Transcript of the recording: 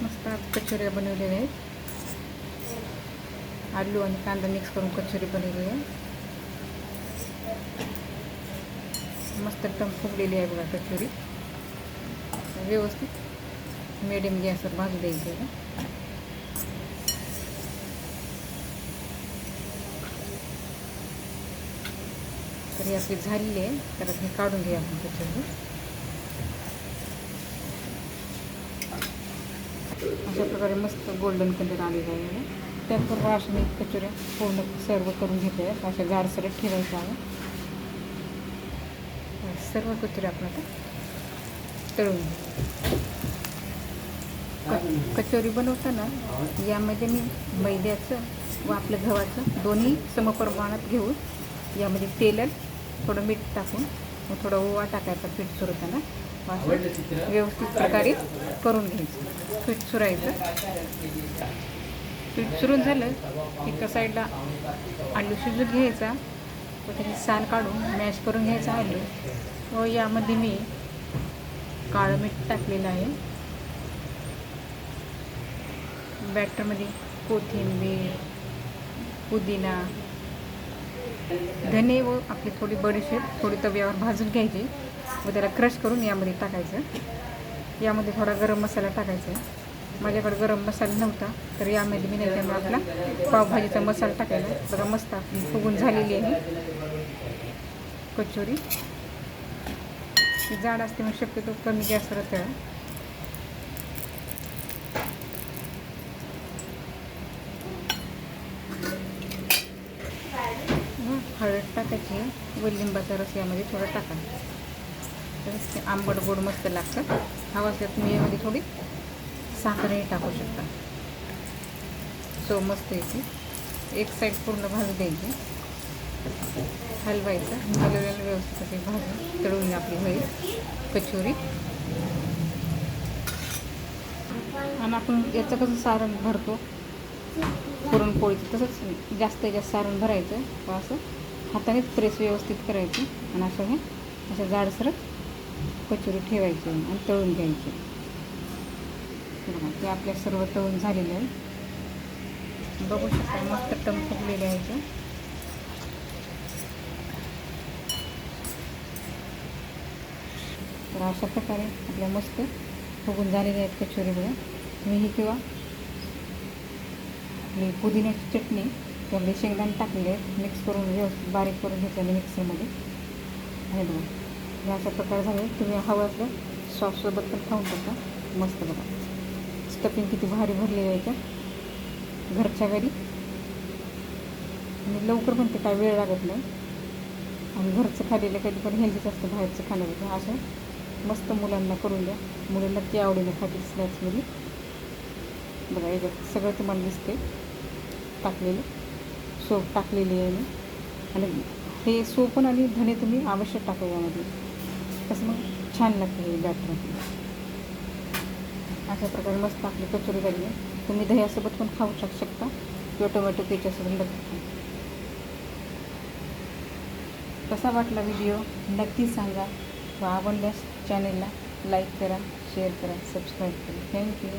मस्त कचोऱ्या बनवलेल्या आहेत. आलू आणि कांदा मिक्स करून कचोरी बनवली आहे. मस्त एकदम फुगलेली आहे बघा कचोरी. व्यवस्थित मिडियम गॅसवर भाजू द्यायची आहे. तर आपली झालेली आहे. तर हे काढून घ्या आपण कचोरी. अशा प्रकारे मस्त गोल्डन कलर आलेला आहे. त्याचबरोबर अशा मी कचोऱ्या पूर्ण सर्व करून घेते. अशा जाडसरट ठेवायच्या आहे. सर्व कचोऱ्या आपण आता तळून कचोरी बनवताना यामध्ये मी मैद्याचं व आपलं गव्हाचं दोन्ही समप्रमाणात घेऊन यामध्ये तेल थोडं मीठ टाकून मग थोडा ओवा टाकायचा पीठ चुरताना असं व्यवस्थित प्रकारे करून घ्यायचं. पीठ चुरायचं. पीठ चुरून झालं की एका साईडला आलू शिजून घ्यायचा व त्याची साल काढून मॅश करून घ्यायचा आलू. व यामध्ये मी काळं मीठ टाकलेलं आहे. बॅटरमध्ये कोथिंबीर, पुदिना, धने व आपली थोडी बडीशेप थोडी तव्यावर भाजून घ्यायची व त्याला क्रश करून यामध्ये टाकायचं. यामध्ये थोडा गरम मसाला टाकायचा आहे. माझ्याकडे गरम मसाला नव्हता तर यामध्ये मी नाही आपला पावभाजीचा मसाला टाकायला. बघा मस्त आपली फुगून झालेली आहे कचोरी. ती जाड असते मग शक्यतो कमी गॅसवर तळा. हळद टाकायची व लिंबाचा रस यामध्ये थोडा टाकायचा. तर ते आंबट गोड मस्त लागतं. हवा असल्यास तुम्ही यामध्ये थोडी साखरही टाकू शकता. चव मस्त येते. एक साईड पूर्ण भाजू द्यायची. हलवायचं. हलवलेलं व्यवस्थित असे भाजून तळून आपली होईल कचोरी. आणि आपण याचं कसं सारण भरतो पुरणपोळीचं तसंच जास्त सारण भरायचं व असं हातानेच प्रेस व्यवस्थित करायची आणि असं जाडसर कचोरी ठेवायची आणि तळून घ्यायची. ते आपल्या सर्व तळून झालेलं आहे. बघू शकता मस्त टम फुगलेले आहे. तर अशा प्रकारे आपल्या मस्त फुगून झालेल्या आहेत कचोरी. बघा तुम्ही ही किंवा आपली पुदिन्याची चटणी त्यामध्ये शेंगदाणे टाकलेले आहेत मिक्स करून व्यवस्थित बारीक करून घेतलेले मिक्सरमध्ये. आणि बघा अशा प्रकारे झाले. तुम्ही हवं असलं सॉससोबत पण खाऊन टाका. मस्त बघा स्टफिंग किती भारी भरलेलं आहे का घरच्या घरी. आणि लवकर पण ते काय वेळ लागत नाही. आणि घरचं खाल्लेलं कधी पण हेल्दीच असतं बाहेरचं खाण्यापेक्षा. असं मस्त मुलांना करून द्या. मुलं नक्की आवडीने खातील स्नॅक्समध्ये. बघा याच्यात सगळं तुम्हाला दिसते टाकलेलं. सोप टाकलेली आहे मी. आणि हे सोप आणि धणे तुम्ही आवश्यक टाका यामध्ये. तसं मग छान लागतं हे बॅटर. अशा प्रकारे मस्त आपली कचोरी झाली आहे. तुम्ही दह्यासोबत पण खाऊ शकता किंवा टोमॅटो त्याच्यासोबत नक्की. कसा वाटला व्हिडिओ नक्की सांगा व आवडल्यास चॅनलला लाईक करा, शेअर करा, सबस्क्राईब करा. थँक्यू.